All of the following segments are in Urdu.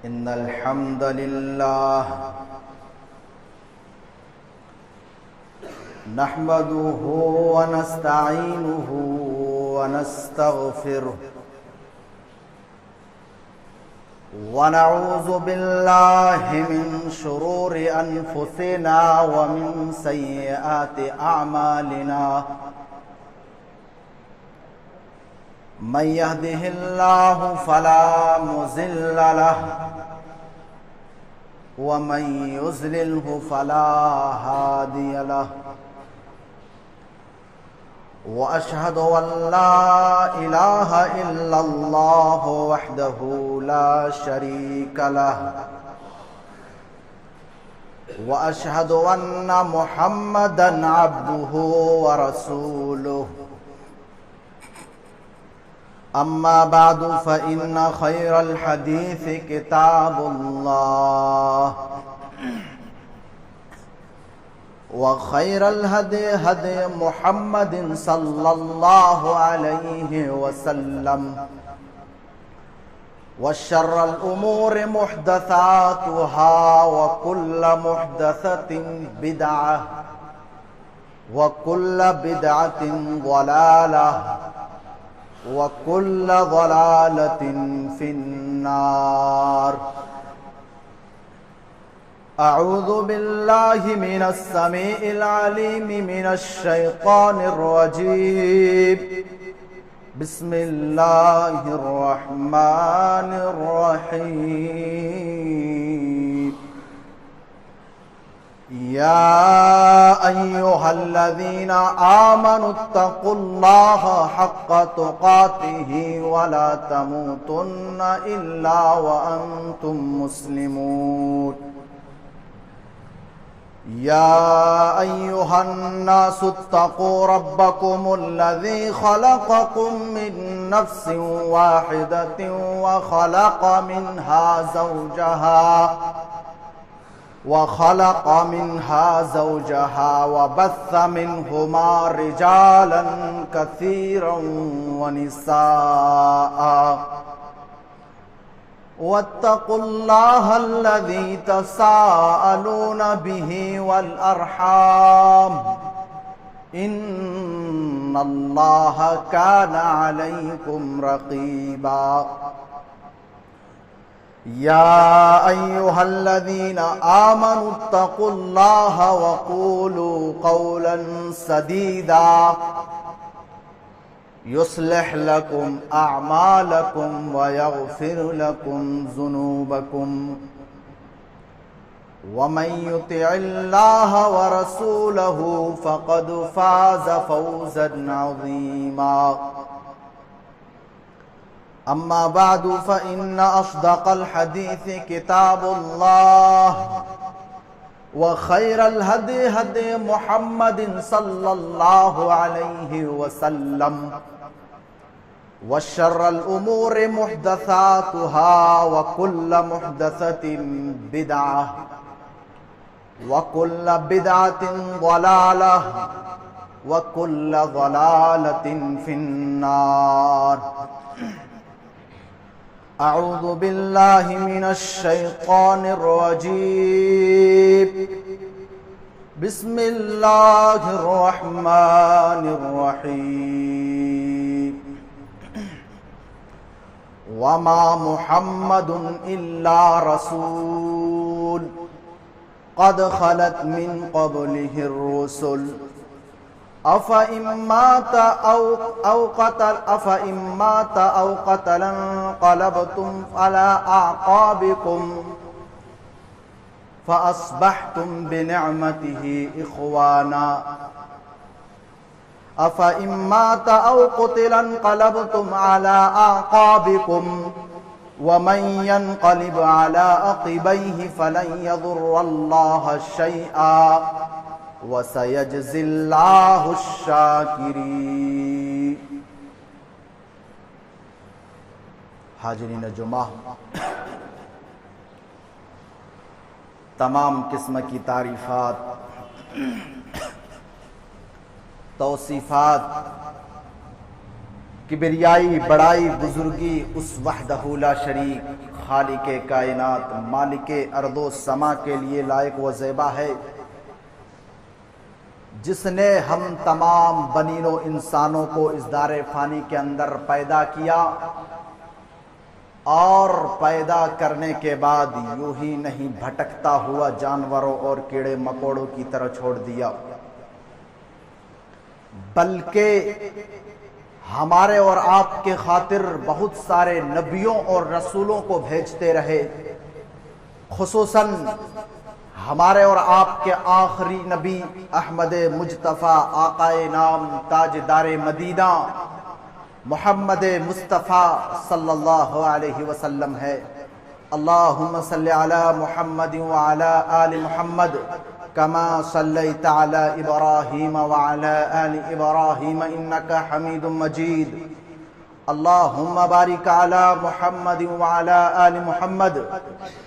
إن الحمد لله نحمده ونستعينه ونستغفره ونعوذ بالله من شرور أنفسنا ومن سيئات أعمالنا من يهده الله فلا مضل له ومن يضلله فلا هادي له وأشهد أن لا إله إلا الله وحده لا شريك له وأشهد أن محمدًا عبده ورسوله أما بعد فإن خير الحديث كتاب الله وخير الهدي هدي محمد صلى الله عليه وسلم وشر الأمور محدثاتها وكل محدثة بدعة وكل بدعة ضلالة وكل ضلالة في النار. أعوذ بالله من السميع العليم من الشيطان الرجيم. بسم الله الرحمن الرحيم. يا أيها الذين آمنوا اتقوا الله حق تقاته ولا تموتن إلا وأنتم مسلمون. يا أيها الناس اتقوا ربكم الذي خلقكم من نفس واحدة وخلق منها زوجها وبث منهما رجالا كثيرا ونساء واتقوا الله الذي تساءلون به والأرحام إن الله كان عليكم رقيبا. يا أيها الذين آمنوا اتقوا الله وقولوا قولا سديدا يصلح لكم أعمالكم ويغفر لكم ذنوبكم ومن يطع الله ورسوله فقد فاز فوزا عظيما. أما بعد فإن أصدق الحديث كتاب الله وخير الهدي هدي محمد صلى الله عليه وسلم وشر الأمور محدثاتها وكل محدثة بدعة وكل بدعة ضلالة وكل ضلالة في النار. أعوذ بالله من الشيطان الرجيم. بسم الله الرحمن الرحيم. وما محمد إلا رسول قد خلت من قبله الرسل أفإن مات أو قتل انقلبتم على أعقابكم فأصبحتم بنعمته إخوانا أفإن مات أو قتل انقلبتم على أعقابكم ومن ينقلب على عقبيه فلن يضر الله شيئا وسيجزي الله الشاكرين. حاضرین جمعہ، تمام قسم کی تعریفات، توصیفات کبریائی بڑائی بزرگی اس وحدہ لا شریک خالق کائنات مالک ارض و سما کے لیے لائق و زیبا ہے، جس نے ہم تمام بنین و انسانوں کو اس دار فانی کے اندر پیدا کیا اور پیدا کرنے کے بعد یوں ہی نہیں بھٹکتا ہوا جانوروں اور کیڑے مکوڑوں کی طرح چھوڑ دیا، بلکہ ہمارے اور آپ کے خاطر بہت سارے نبیوں اور رسولوں کو بھیجتے رہے، خصوصاً ہمارے اور آپ کے آخری نبی احمد مجتبیٰ آقائے نام تاجدار مدینہ محمد مصطفیٰ صلی اللہ علیہ وسلم ہے۔ اللہم صلی علی محمد وعلی آل محمد کما صلیت علی ابراہیم وعلی آل ابراہیم انکا حمید مجید۔ اللہم بارک علی محمد وعلی آل محمد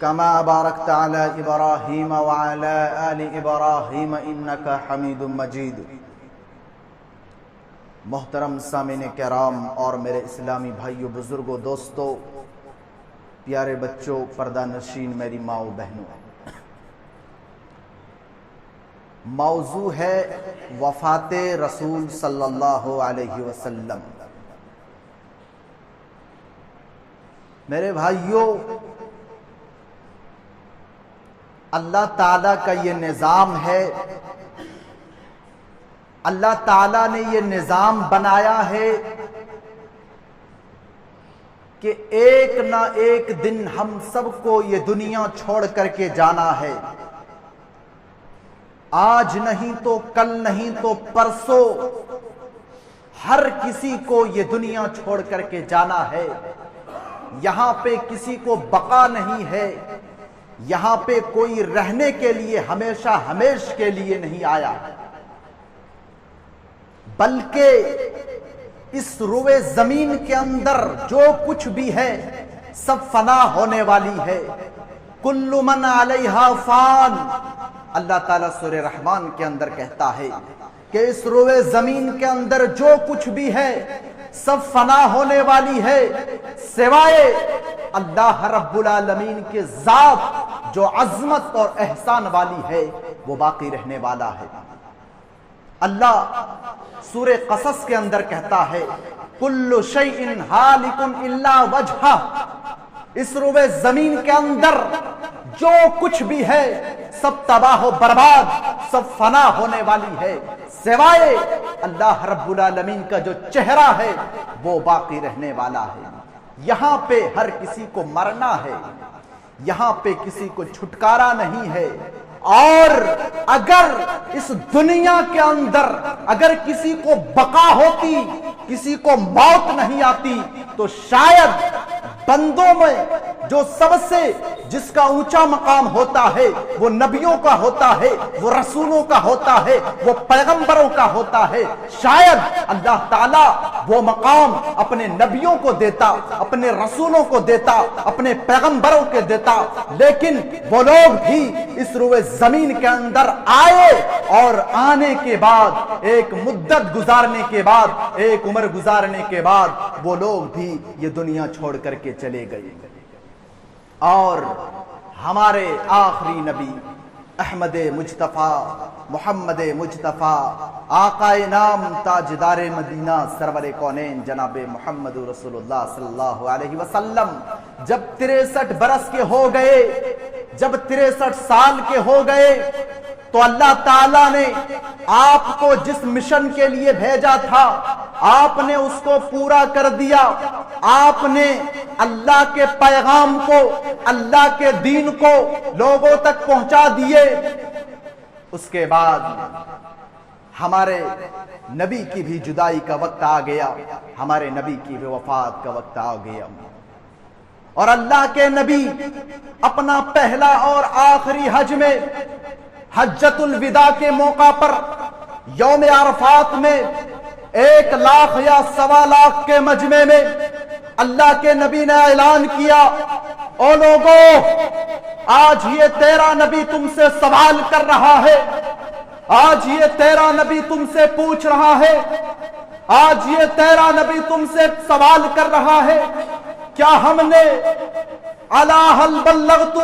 کما بارکت علی ابراہیم وعلی آل ابراہیم انکا حمید مجید۔ محترم سامعین کرام اور میرے اسلامی بھائیو بزرگوں دوستو، پیارے بچوں، پردہ نشین، میری ماں و بہنوں، موضوع ہے وفات رسول صلی اللہ علیہ وسلم۔ میرے بھائیو، اللہ تعالیٰ کا یہ نظام ہے، اللہ تعالیٰ نے یہ نظام بنایا ہے کہ ایک نہ ایک دن ہم سب کو یہ دنیا چھوڑ کر کے جانا ہے، آج نہیں تو کل نہیں تو پرسوں ہر کسی کو یہ دنیا چھوڑ کر کے جانا ہے۔ یہاں پہ کسی کو بقا نہیں ہے، یہاں پہ کوئی رہنے کے لیے ہمیشہ ہمیش کے لیے نہیں آیا، بلکہ اس روئے زمین کے اندر جو کچھ بھی ہے سب فنا ہونے والی ہے۔ کل من علیہا فان، اللہ تعالیٰ سورہ رحمان کے اندر کہتا ہے کہ اس روئے زمین کے اندر جو کچھ بھی ہے سب فنا ہونے والی ہے، سوائے اللہ رب العالمین کے ذات جو عظمت اور احسان والی ہے وہ باقی رہنے والا ہے۔ اللہ سورہ قصص کے اندر کہتا ہے کل شیء ہالک الا وجہہ، اس روئے زمین کے اندر جو کچھ بھی ہے سب تباہ و برباد، سب فنا ہونے والی ہے، سوائے اللہ رب العالمین کا جو چہرہ ہے وہ باقی رہنے والا ہے۔ یہاں پہ ہر کسی کو مرنا ہے، یہاں پہ کسی کو چھٹکارا نہیں ہے، اور اگر اس دنیا کے اندر اگر کسی کو بقا ہوتی، کسی کو موت نہیں آتی، تو شاید بندوں میں جو سب سے جس کا اونچا مقام ہوتا ہے وہ نبیوں کا ہوتا ہے، وہ رسولوں کا ہوتا ہے، وہ پیغمبروں کا ہوتا ہے، شاید اللہ تعالیٰ وہ مقام اپنے نبیوں کو دیتا، اپنے رسولوں کو دیتا، اپنے پیغمبروں کو دیتا، لیکن وہ لوگ بھی اس روئے زمین کے اندر آئے اور آنے کے بعد ایک مدت گزارنے کے بعد، ایک عمر گزارنے کے بعد وہ لوگ بھی یہ دنیا چھوڑ کر کے چلے گئے، اور ہمارے آخری نبی احمد مجتبیٰ محمد مجتبیٰ آقائے نام تاجدار مدینہ سرور کونین جناب محمد رسول اللہ صلی اللہ علیہ وسلم جب 63 برس کے ہو گئے، جب 63 سال کے ہو گئے، تو اللہ تعالیٰ نے آپ کو جس مشن کے لیے بھیجا تھا آپ نے اس کو پورا کر دیا، آپ نے اللہ کے پیغام کو، اللہ کے دین کو لوگوں تک پہنچا دیے۔ اس کے بعد ہمارے نبی کی بھی جدائی کا وقت آ گیا، ہمارے نبی کی بھی وفات کا وقت آ گیا، اور اللہ کے نبی اپنا پہلا اور آخری حج میں حجۃ الوداع کے موقع پر یوم عرفات میں 1 لاکھ یا 1.25 لاکھ کے مجمع میں اللہ کے نبی نے اعلان کیا، او لوگو، آج یہ تیرا نبی تم سے سوال کر رہا ہے، آج یہ تیرا نبی تم سے پوچھ رہا ہے، آج یہ تیرا نبی تم سے سوال کر رہا ہے، کیا ہم نے الا هل بلغت،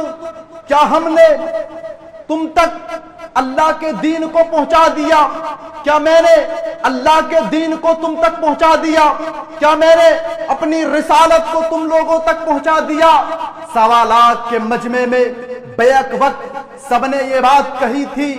کیا ہم نے تم تک اللہ کے دین کو پہنچا دیا؟ کیا میں نے اللہ کے دین کو تم تک پہنچا دیا؟ کیا میں نے اپنی رسالت کو تم لوگوں تک پہنچا دیا؟ سوالات کے مجمع میں بیک وقت سب نے یہ بات کہی تھی،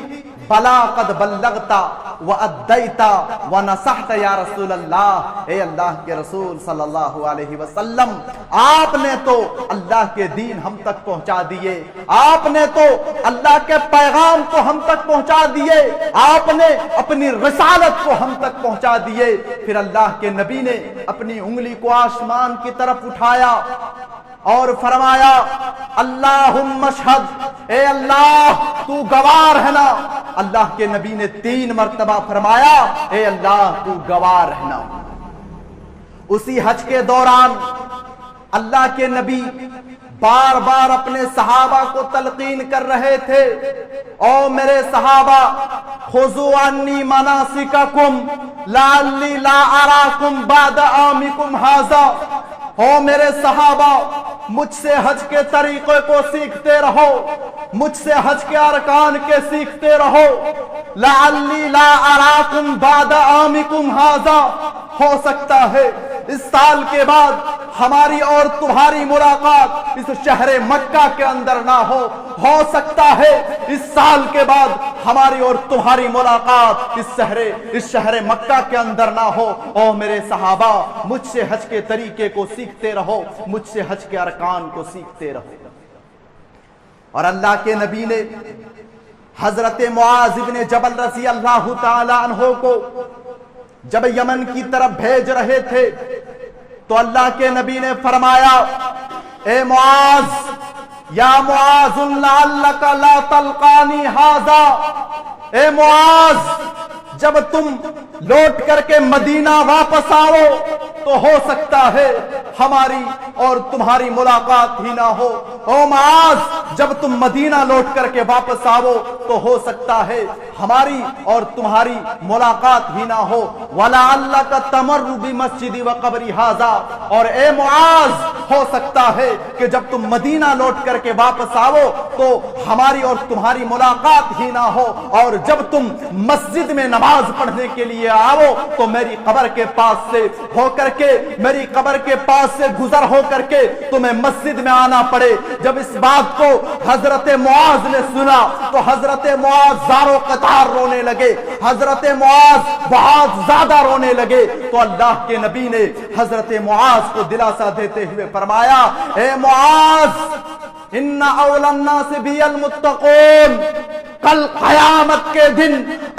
بلا قد بلغتا وادیتا ونصحت یا رسول اللہ، اے اللہ کے رسول صلی اللہ علیہ وسلم، آپ نے تو اللہ کے دین ہم تک پہنچا دیے، آپ نے تو اللہ کے پیغام کو ہم تک پہنچا دیے، آپ نے اپنی رسالت کو ہم تک پہنچا دیے۔ پھر اللہ کے نبی نے اپنی انگلی کو آسمان کی طرف اٹھایا اور فرمایا اللہم اشہد، اے اللہ تو گواہ رہنا۔ اللہ کے نبی نے 3 مرتبہ فرمایا اے اللہ تو گواہ رہنا۔ اسی حج کے دوران اللہ کے نبی بار بار اپنے صحابہ کو تلقین کر رہے تھے، او میرے صحابہ خذوا عنی مناسککم لعلی لا اراکم بعد عامکم ھذا، او میرے صحابہ مجھ سے حج کے طریقے کو سیکھتے رہو، مجھ سے حج کے ارکان کے سیکھتے رہو، لعلی لا اراکم بعد عامکم ھذا، ہو سکتا ہے اس سال کے بعد ہماری اور تمہاری ملاقات اس شہر مکہ کے اندر نہ ہو سکتا ہے اس سال کے بعد ہماری اور تمہاری ملاقات اس شہر مکہ کے اندر نہ ہو۔ او میرے صحابہ مجھ سے حج کے طریقے کو سیکھتے رہو، مجھ سے حج کے ارکان کو سیکھتے رہو۔ اور اللہ کے نبی نے حضرت معاذ بن جبل رضی اللہ تعالی عنہ کو جب یمن کی طرف بھیج رہے تھے تو اللہ کے نبی نے فرمایا اے معاذ یا معاذ لعلک لا تلقانی ھذا، اے معاذ جب تم لوٹ کر کے مدینہ واپس آؤ تو ہو سکتا ہے ہماری اور تمہاری ملاقات ہی نہ ہو۔ او معاذ جب تم مدینہ لوٹ کر کے واپس آؤ تو ہو سکتا ہے ہماری اور تمہاری ملاقات ہی نہ ہو۔ وَلَعَلَّكَ تَمَرُّ بِمَسْجِدِ وَقَبْرِ ھَذَا، اور اے معاذ ہو سکتا ہے کہ جب تم مدینہ لوٹ کر کے واپس آؤ تو ہماری اور تمہاری ملاقات ہی نہ ہو، اور جب تم مسجد میں نماز پڑھنے کے لیے آؤ تو میری قبر کے پاس سے ہو کر کے، میری قبر کے پاس سے گزر ہو کر کے تمہیں مسجد میں آنا پڑے۔ جب اس بات کو حضرت معاذ نے سنا تو حضرت معاذ زاروں قطار رونے لگے، حضرت معاذ بہت زیادہ رونے لگے۔ تو اللہ کے نبی نے حضرت معاذ کو دلاسا دیتے ہوئے فرمایا اے معاذ ان اولی الناس بی المتقون، کل قیامت کے دن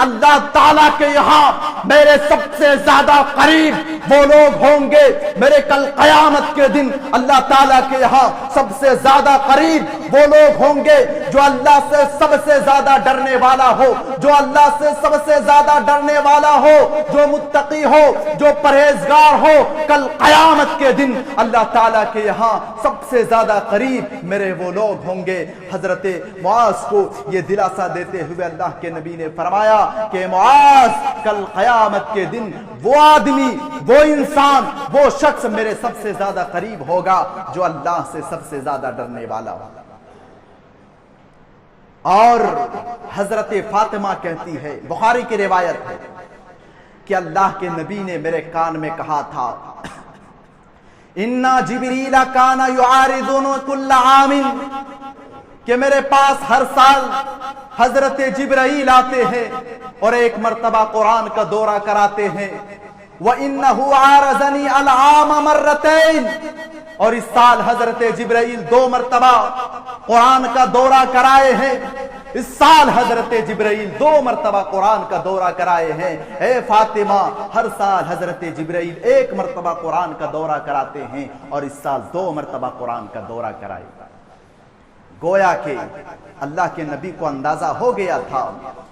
اللہ تعالیٰ کے یہاں میرے سب سے زیادہ قریب وہ لوگ ہوں گے، میرے کل قیامت کے دن اللہ تعالیٰ کے یہاں سب سے زیادہ قریب وہ لوگ ہوں گے جو اللہ سے سب سے زیادہ ڈرنے والا ہو، جو اللہ سے سب سے زیادہ ڈرنے والا ہو، جو متقی ہو، جو پرہیزگار ہو۔ کل قیامت کے دن اللہ تعالیٰ کے یہاں سب سے زیادہ قریب میرے وہ لوگ ہوں گے۔ حضرت معاذ کو یہ دلاسا دیتے ہوئے اللہ کے نبی نے فرمایا کہ معاذ کل قیامت کے دن وہ آدمی، وہ انسان، وہ شخص میرے سب سے زیادہ قریب ہوگا جو اللہ سے سب سے زیادہ ڈرنے والا ہوگا۔ اور حضرت فاطمہ کہتی ہے، بخاری کی روایت ہے کہ اللہ کے نبی نے میرے کان میں کہا تھا اِنَّا جِبْرِيلَ كَانَ يُعَارِضُنَ كُلَّ عَامٍ، کہ میرے پاس ہر سال حضرت جبرائیل آتے ہیں اور ایک مرتبہ قرآن کا دورہ کراتے ہیں۔ وَإِنَّهُ عَارَضَنِي الْعَامَ مَرَّتَيْنِ، اور اس سال حضرت جبرائیل 2 مرتبہ قرآن کا دورہ کرائے ہیں۔ اس سال حضرت جبرائیل 2 مرتبہ قرآن کا دورہ کرائے ہیں۔ اے فاطمہ ہر سال حضرت جبرائیل 1 مرتبہ قرآن کا دورہ کراتے ہیں اور اس سال 2 مرتبہ قرآن کا دورہ کرائے۔ گویا کہ اللہ کے نبی کو اندازہ ہو گیا تھا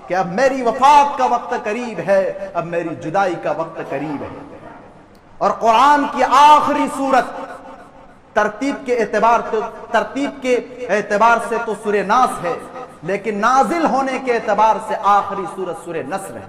کہ اب میری وفات کا وقت قریب ہے، اب میری جدائی کا وقت قریب ہے۔ اور قرآن کی آخری سورت ترتیب کے اعتبار سے تو سورہ ناس ہے، لیکن نازل ہونے کے اعتبار سے آخری سورت سورہ نصر ہے۔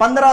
15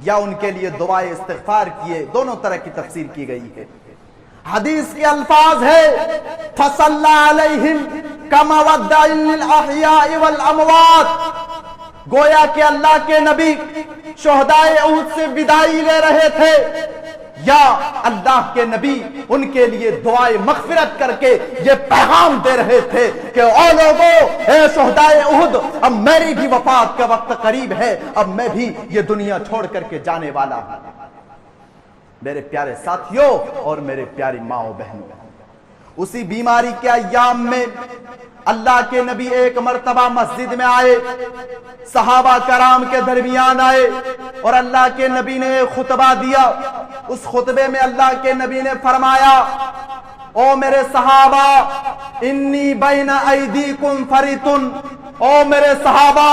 یا ان کے لیے دعائے استغفار کیے، دونوں طرح کی تفسیر کی گئی ہے۔ حدیث کے الفاظ ہے فصلی علیہم کما ودع للاحیاء والاموات، گویا کہ اللہ کے نبی شہدائے احد سے بدائی لے رہے تھے، یا اللہ کے نبی ان کے لیے دعائے مغفرت کر کے یہ پیغام دے رہے تھے کہ اے لوگو، اے شہدائے احد، اب میری بھی وفات کا وقت قریب ہے، اب میں بھی یہ دنیا چھوڑ کر کے جانے والا ہوں۔ میرے پیارے ساتھیوں اور میرے پیاری ماں و بہنوں، اسی بیماری کے ایام میں اللہ کے نبی ایک مرتبہ مسجد میں آئے، صحابہ کرام کے درمیان آئے اور اللہ کے نبی نے ایک خطبہ دیا۔ اس خطبے میں اللہ کے نبی نے فرمایا، او میرے صحابہ، انی بین ایدیکم فریتن، او میرے صحابہ،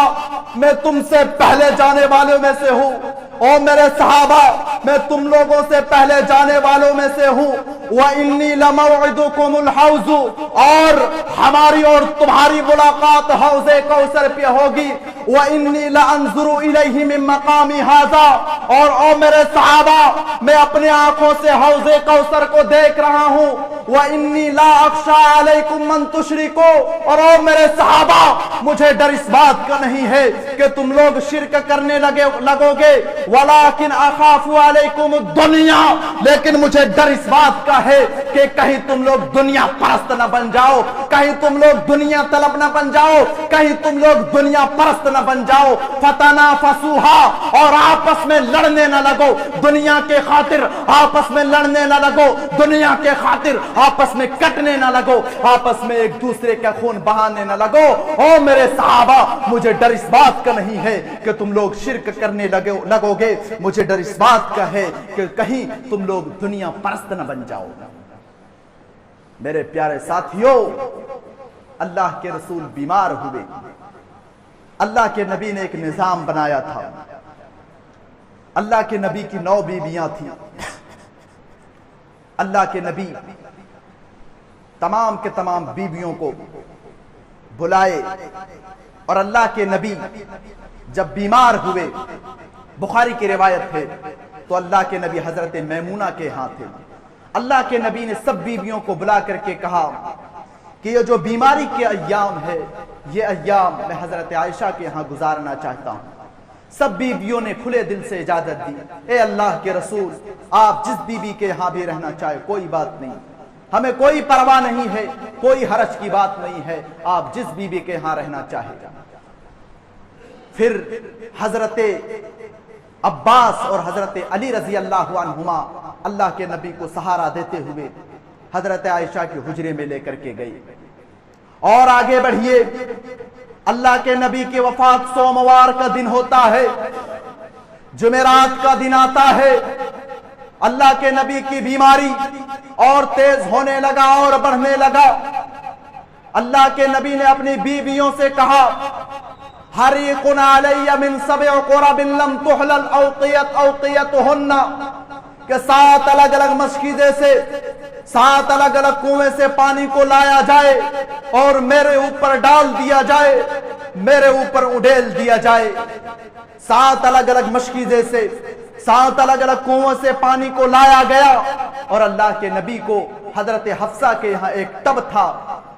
میں تم سے پہلے جانے والوں میں سے ہوں، او میرے صحابہ، میں تم لوگوں سے پہلے جانے والوں میں سے ہوں، وَإِنِّي لَمَوْعِدُكُمُ الْحَوْضُ، اور ہماری اور تمہاری ملاقات حوض کوثر پہ ہوگی، وَإِنِّي لَأَنظُرُ إِلَيْهِ مِن مَّقَامِ هَذَا، اور او میرے صحابہ، میں اپنے آنکھوں سے حوض کوثر کو دیکھ رہا ہوں، وَإِنِّي لَا أَخْشَىٰ عَلَيْكُم مَّن تُشْرِكُوا، اور او میرے صحابہ، مجھے ڈر اس بات کا نہیں ہے کہ تم لوگ شرک کرنے لگو گے، وَلَٰكِنْ أَخَافُ عَلَيْكُمُ الدُّنْيَا، لیکن مجھے ڈر اس بات کا ہے کہ کہیں تم لوگ دنیا پرست نہ بن جاؤ، کہیں تم لوگ دنیا طلب نہ بن جاؤ، کہیں تم لوگ دنیا پرست نہ بن جاؤ، فَتَنَافَسُوهَا، اور آپس میں لڑنے نہ لگو، دنیا کے خاطر آپس میں لڑنے نہ لگو، دنیا کے خاطر آپس میں کٹنے نہ لگو، آپس میں ایک دوسرے کا خون بہانے نہ لگو۔ او میرے صحابہ، مجھے ڈر اس بات کا نہیں ہے کہ تم لوگ شرک کرنے لگو گے، مجھے ڈر اس بات کا ہے کہ کہیں تم لوگ دنیا پرست نہ بن جاؤ۔ میرے پیارے ساتھیوں، اللہ کے رسول بیمار ہوئے، اللہ کے نبی نے ایک نظام بنایا تھا۔ اللہ کے نبی کی 9 بیویاں تھیں۔ اللہ کے نبی تمام کے تمام بیویوں کو بلائے، اور اللہ کے نبی جب بیمار ہوئے، بخاری کی روایت ہے، تو اللہ کے نبی حضرت میمونہ کے ہاں تھے۔ اللہ کے نبی نے سب بیویوں کو بلا کر کے کہا کہ یہ جو بیماری کے ایام ہے، یہ ایام میں حضرت عائشہ کے ہاں گزارنا چاہتا ہوں۔ سب بیویوں نے کھلے دل سے اجازت دی، اے اللہ کے رسول، آپ جس بیوی کے ہاں بھی رہنا چاہے کوئی بات نہیں، ہمیں کوئی پرواہ نہیں ہے، کوئی حرج کی بات نہیں ہے، آپ جس بیوی کے ہاں رہنا چاہے۔ پھر حضرت عباس اور حضرت علی رضی اللہ عنہما اللہ کے نبی کو سہارا دیتے ہوئے حضرت عائشہ کے حجرے میں لے کر کے گئی۔ اور آگے بڑھیے، اللہ کے نبی کی وفات سوموار کا دن ہوتا ہے، جمعرات کا دن آتا ہے، اللہ کے نبی کی بیماری اور تیز ہونے لگا اور بڑھنے لگا۔ اللہ کے نبی نے اپنی بیویوں سے کہا، حریق علی من 7 قرب لم تحلل اوقیتہن، کہ 7 الگ الگ مشکیزے سے 7 الگ الگ کنویں سے پانی کو لایا جائے اور میرے اوپر ڈال دیا جائے، میرے اوپر اڈیل دیا جائے۔ 7 الگ الگ مشکیزے سے 7 الگ الگ کنویں سے پانی کو لایا گیا، اور اللہ کے نبی کو حضرت حفصہ کے یہاں ایک ٹب تھا،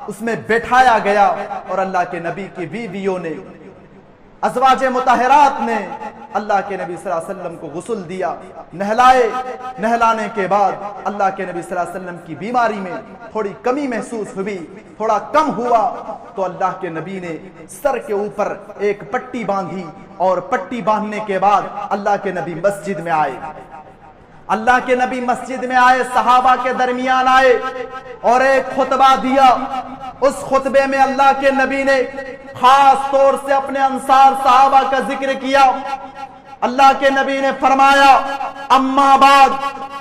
اس میں بٹھایا گیا، اور اللہ کے نبی کی بیویوں نے، ازواج مطہرات نے اللہ کے نبی صلی اللہ علیہ وسلم کو غسل دیا، نہلائے۔ نہلانے کے بعد اللہ کے نبی صلی اللہ علیہ وسلم کی بیماری میں تھوڑی کمی محسوس ہوئی، تھوڑا کم ہوا، تو اللہ کے نبی نے سر کے اوپر ایک پٹی باندھی، اور پٹی باندھنے کے بعد اللہ کے نبی مسجد میں آئے۔ اللہ کے نبی مسجد میں آئے، صحابہ کے درمیان آئے اور ایک خطبہ دیا۔ اس خطبے میں اللہ کے نبی نے خاص طور سے اپنے انصار صحابہ کا ذکر کیا۔ اللہ کے نبی نے فرمایا، اما بعد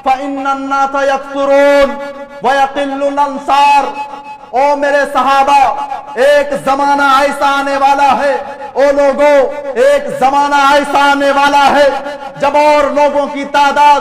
فإن الناس يكثرون ويقل الانصار، او میرے صحابہ، ایک زمانہ ایسا آنے والا ہے، او لوگوں، ایک زمانہ ایسا آنے والا ہے جب اور لوگوں کی تعداد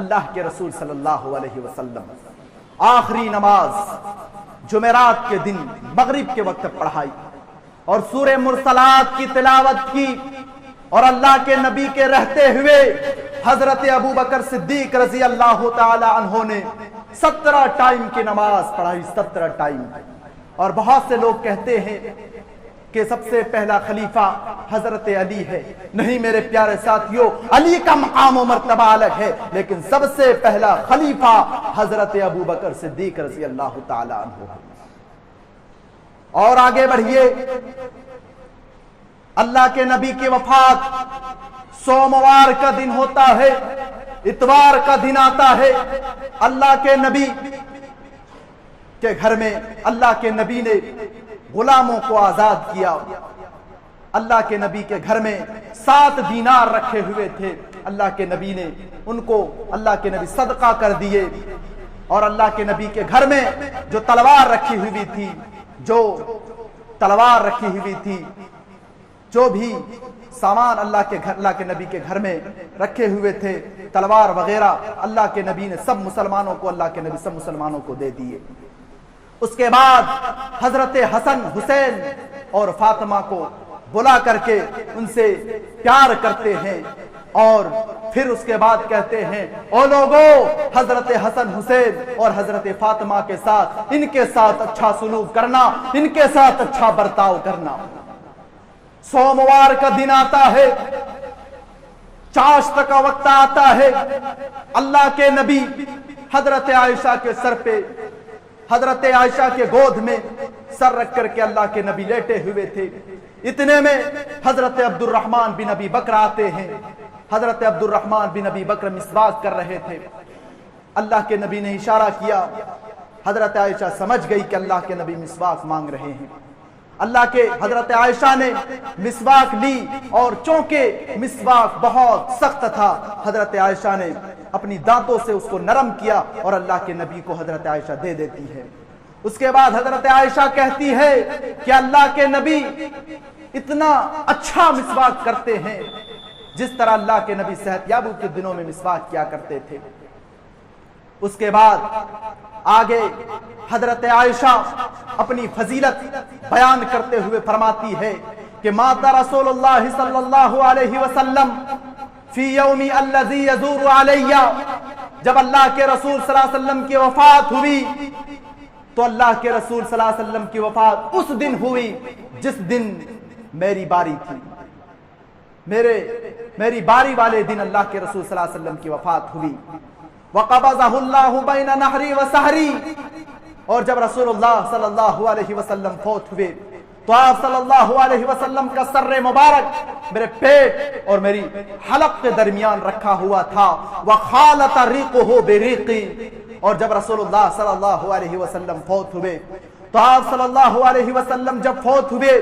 اللہ کے رسول صلی اللہ علیہ وسلم آخری نماز جمعرات کے دن مغرب کے وقت پڑھائی اور سورہ مرسلات کی تلاوت کی، اور اللہ کے نبی کے رہتے ہوئے حضرت ابو بکر صدیق رضی اللہ تعالی عنہ نے 17 ٹائم کی نماز پڑھائی، 17 ٹائم۔ اور بہت سے لوگ کہتے ہیں کہ سب سے پہلا خلیفہ حضرت علی ہے۔ نہیں میرے پیارے ساتھیوں، علی کا مقام و مرتبہ الگ ہے، لیکن سب سے پہلا خلیفہ حضرت ابو بکر صدیق رضی اللہ تعالی عنہ۔ اور آگے بڑھیے، اللہ کے نبی کی وفات سوموار کا دن ہوتا ہے، اتوار کا دن آتا ہے۔ اللہ کے نبی کے گھر میں اللہ کے نبی نے غلاموں کو آزاد کیا۔ اللہ کے نبی کے گھر میں 7 دینار رکھے ہوئے تھے، اللہ کے نبی نے ان کو اللہ کے نبی صدقہ کر دیے۔ اور اللہ کے نبی کے گھر میں جو تلوار رکھی ہوئی تھی، جو بھی سامان اللہ کے نبی کے گھر میں رکھے ہوئے تھے، تلوار وغیرہ، اللہ کے نبی نے سب مسلمانوں کو دے دیے۔ اس کے بعد حضرت حسن حسین اور فاطمہ کو بلا کر کے ان سے پیار کرتے ہیں، اور پھر اس کے بعد کہتے ہیں او لوگو، حضرت حسن حسین اور حضرت فاطمہ کے ساتھ، ان کے ساتھ اچھا سلوک کرنا، ان کے ساتھ اچھا برتاؤ کرنا۔ سوموار کا دن آتا ہے، چاشت کا وقت آتا ہے، اللہ کے نبی حضرت عائشہ کے سر پہ، حضرت عائشہ کے گود میں سر رکھ کر کے اللہ کے نبی لیٹے ہوئے تھے۔ اتنے میں حضرت عبد الرحمن بن ابی بکر آتے ہیں۔ حضرت عبد الرحمن بن ابی بکر مسواک کر رہے تھے، اللہ کے نبی نے اشارہ کیا، حضرت عائشہ سمجھ گئی کہ اللہ کے نبی مسواک مانگ رہے ہیں۔ اللہ کے حضرت عائشہ نے مسواک لی، اور چونکہ مسواک بہت سخت تھا، حضرت عائشہ نے اپنی دانتوں سے اس کو نرم کیا اور اللہ کے نبی کو حضرت عائشہ دے دیتی ہے۔ اس کے بعد حضرت عائشہ کہتی ہے کہ اللہ کے نبی اتنا اچھا مسواک کرتے ہیں جس طرح اللہ کے نبی صحت یابی کے دنوں میں مسواک کیا کرتے تھے۔ اس کے بعد آگے حضرت عائشہ اپنی فضیلت بیان کرتے ہوئے فرماتی ہے کہ مات رسول اللہ صلی اللہ علیہ وسلم فی یومی الذی یزور علی، جب اللہ کے رسول صلی اللہ علیہ وسلم کی وفات ہوئی تو اللہ کے رسول صلی اللہ علیہ وسلم کی وفات اس دن ہوئی جس دن میری باری تھی، میری باری والے دن اللہ کے رسول صلی اللہ علیہ وسلم کی وفات ہوئی۔ وَقَبَضَهُ اللَّهُ بَيْنَ نَحْرِي وَسَحْرِي، اور جب رسول اللہ صلی اللہ علیہ وسلم فوت ہوئے تو آپ صلی اللہ علیہ وسلم کا سر مبارک میرے پیٹ اور میری حلق کے درمیان رکھا ہوا تھا۔ وَخَالَتَ رِيقُهُ بِرِيقِي، اور جب رسول اللہ صلی اللہ علیہ وسلم فوت ہوئے تو آپ صلی اللہ علیہ وسلم جب فوت ہوئے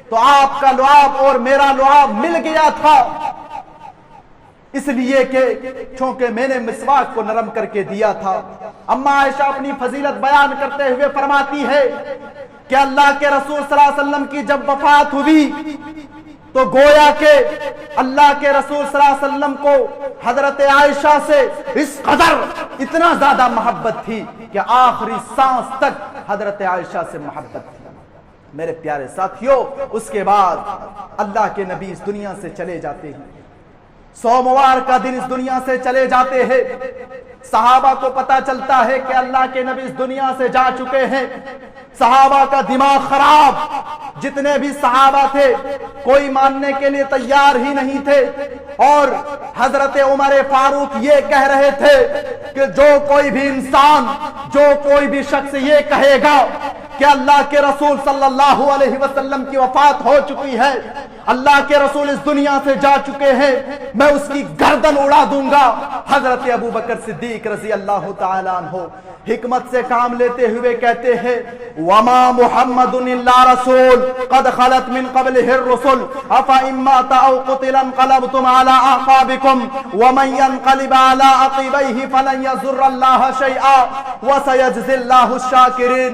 تو آپ کا لعاب اور میرا لعاب مل گیا تھا، اس لیے کہ چونکہ میں نے مسواک کو نرم کر کے دیا تھا۔ اما عائشہ اپنی فضیلت بیان کرتے ہوئے فرماتی ہے کہ اللہ کے رسول صلی اللہ علیہ وسلم کی جب وفات ہوئی تو گویا کہ اللہ کے رسول صلی اللہ علیہ وسلم کو حضرت عائشہ سے اس قدر اتنا زیادہ محبت تھی کہ آخری سانس تک حضرت عائشہ سے محبت تھی۔ میرے پیارے ساتھیوں، اس کے بعد اللہ کے نبی اس دنیا سے چلے جاتے ہیں، سوموار کا دن اس دنیا سے چلے جاتے ہیں۔ صحابہ کو پتا چلتا ہے کہ اللہ کے نبی اس دنیا سے جا چکے ہیں، صحابہ کا دماغ خراب، جتنے بھی صحابہ تھے کوئی ماننے کے لیے تیار ہی نہیں تھے، اور حضرت عمر فاروق یہ کہہ رہے تھے کہ جو کوئی بھی انسان، جو کوئی بھی شخص یہ کہے گا کہ اللہ کے رسول صلی اللہ علیہ وسلم کی وفات ہو چکی ہے، اللہ کے رسول اس دنیا سے جا چکے ہیں، میں اس کی گردن اڑا دوں گا۔ حضرت ابو بکر صدیق رضی اللہ تعالی عنہ حکمت سے کام لیتے ہوئے کہتے ہیں وما محمد الا رسول قد خلت من قبله الرسل افإن مات او قتل انقلبتم على اعقابكم ومن ينقلب على عقبيه فلن يضر الله شيئا وسيجزي الله الشاكرين۔